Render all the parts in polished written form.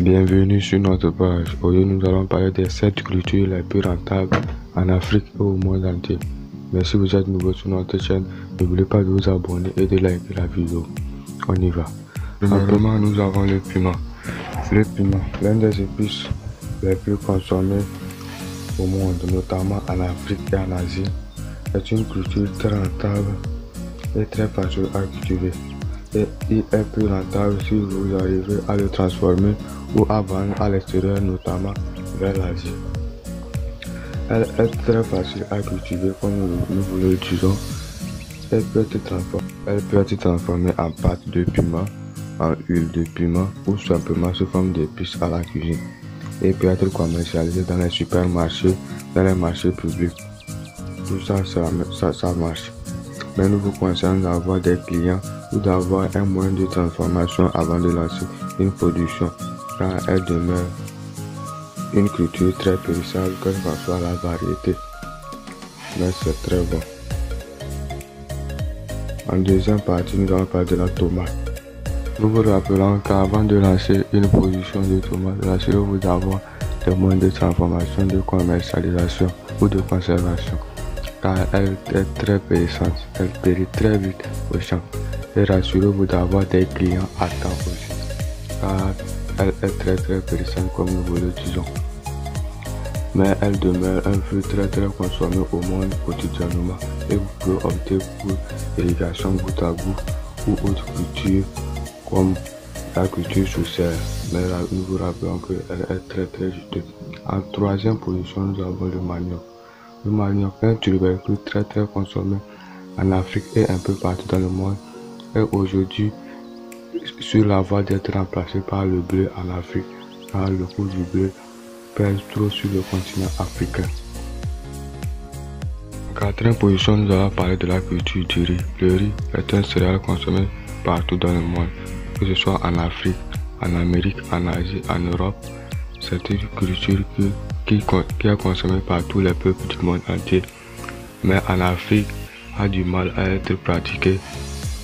Bienvenue sur notre page. Aujourd'hui, nous allons parler des 7 cultures les plus rentables en Afrique et au monde entier. Mais si vous êtes nouveau sur notre chaîne, n'oubliez pas de vous abonner et de liker la vidéo. On y va. Premièrement, nous avons le piment. Le piment, l'un des épices les plus consommées au monde, notamment en Afrique et en Asie, est une culture très rentable et très facile à cultiver. Et il est plus rentable si vous arrivez à le transformer ou à vendre à l'extérieur, notamment vers l'Asie. Elle est très facile à cultiver comme nous vous le disons. Elle peut être transformée en pâte de piment, en huile de piment ou simplement sous forme d'épices à la cuisine. Et peut être commercialisée dans les supermarchés, dans les marchés publics. Tout ça, ça marche. Mais nous vous conseillons d'avoir des clients ou d'avoir un moyen de transformation avant de lancer une production, car elle demeure une culture très périssable, quelle que soit la variété. Mais c'est très bon. En deuxième partie, nous allons parler de la tomate. Nous vous rappelons qu'avant de lancer une production de tomate, rassurez-vous d'avoir des moyens de transformation, de commercialisation ou de conservation, car elle est très périssante, elle périt très vite au champ. Et rassurez-vous d'avoir des clients à temps aussi, car elle est très périssante comme nous vous le disons. Mais elle demeure un fruit très consommé au monde quotidiennement et vous pouvez opter pour irrigation goutte à goutte ou autre culture comme la culture sous serre. Mais nous vous rappelons qu'elle est très juteuse. En troisième position, nous avons le manioc. Le manioc est un tubercule très consommé en Afrique et un peu partout dans le monde. Et aujourd'hui, sur la voie d'être remplacé par le blé en Afrique, car le coût du blé pèse trop sur le continent africain. En quatrième position, nous allons parler de la culture du riz. Le riz est un céréale consommé partout dans le monde, que ce soit en Afrique, en Amérique, en Asie, en Europe. C'est une culture qui est consommée par tous les peuples du monde entier. Mais en Afrique, a du mal à être pratiquée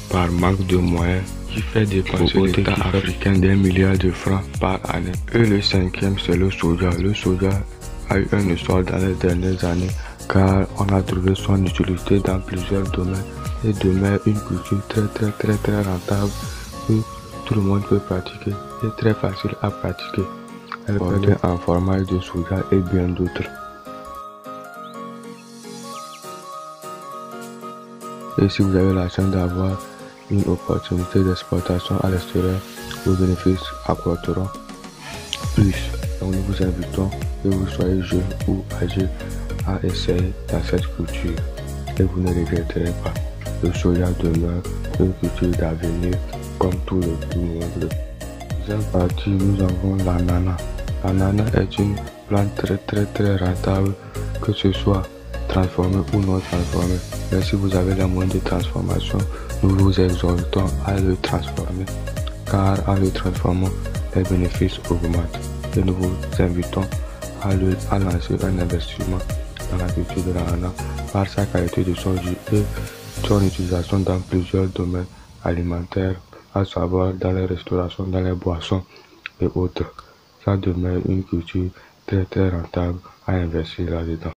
par manque de moyens, qui fait dépenser l'État africain des milliards de francs par année. Et le cinquième, c'est le soja. Le soja a eu un essor dans les dernières années, car on a trouvé son utilité dans plusieurs domaines et demeure une culture très rentable que tout le monde peut pratiquer et très facile à pratiquer. Elle peut être en format de soja et bien d'autres. Et si vous avez la chance d'avoir une opportunité d'exportation à l'extérieur, vos bénéfices apporteront plus. Donc nous vous invitons, que vous soyez jeune ou âgé, à essayer dans cette culture et vous ne regretterez pas. Le soja demeure une culture d'avenir comme tout le monde. Deuxième partie, nous avons l'ananas. L'ananas est une plante très rentable, que ce soit transformée ou non transformée. Mais si vous avez les moyens de transformation, nous vous exhortons à le transformer, car en le transformant, les bénéfices augmentent. Et nous vous invitons à lancer un investissement dans la culture de l'ananas par sa qualité de son jus et son utilisation dans plusieurs domaines alimentaires, à savoir dans les restaurations, dans les boissons et autres. Ça demeure une culture très rentable à investir là-dedans.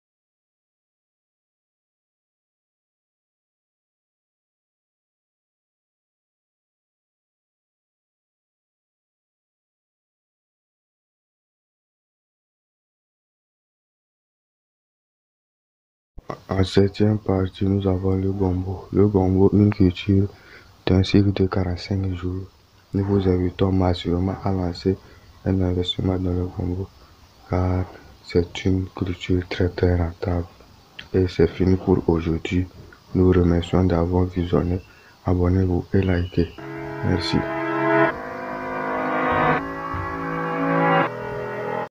En septième partie, nous avons le gombo. Le gombo, une culture d'un cycle de 45 jours. Nous vous invitons massivement à lancer un investissement dans le gombo, car c'est une culture très rentable. Et c'est fini pour aujourd'hui. Nous vous remercions d'avoir visionné. Abonnez-vous et likez. Merci.